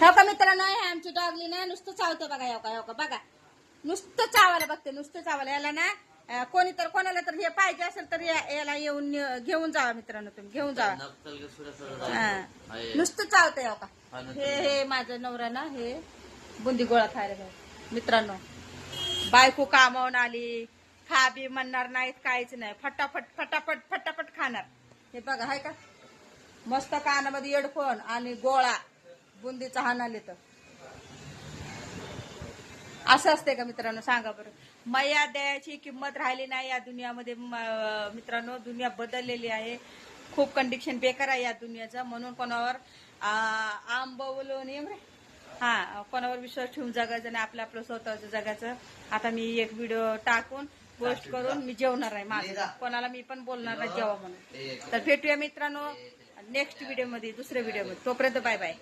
हो का मित्रांनो, हे आमची डॉगली ना नुसतं चावते बघा. हो का बघा, नुसतं चावायला बघते, नुसतं चावायला. याला ना कोणी तर कोणाला तर हे पाहिजे असेल तर याला येऊन घेऊन जावा मित्रांनो, तुम्ही घेऊन जावा. नुसतं चावते. हो का, हे माझं नवरा ना हे बुंदी गोळा खायला जाऊ मित्रांनो. बायको कामावून आली, खा बी म्हणणार नाहीत, काहीच नाही, फटाफट फटाफट फटाफट खाणार. हे बघा, हाय का मस्त कानामध्ये हेडफोन आणि गोळा बुंदीचा हाणाले तर असं असते का मित्रांनो? सांगा बरं. मैया द्यायची किंमत राहिली नाही या दुनियामध्ये मित्रांनो. दुनिया बदललेली आहे, खूप कंडिशन बेकार आहे या दुनियाचा. म्हणून कोणावर आंबवलो नेम रे, हा, कोणावर विश्वास ठेवून जगायचं नाही, आपलं आपलं स्वतःचं जगायचं. आता मी एक व्हिडिओ टाकून पोस्ट करून मी जेवणार आहे. माझं कोणाला मी पण बोलणार नाही जेवा म्हणून. तर भेटूया मित्रांनो नेक्स्ट व्हिडिओ मध्ये, दुसऱ्या व्हिडिओ मध्ये. तोपर्यंत बाय बाय.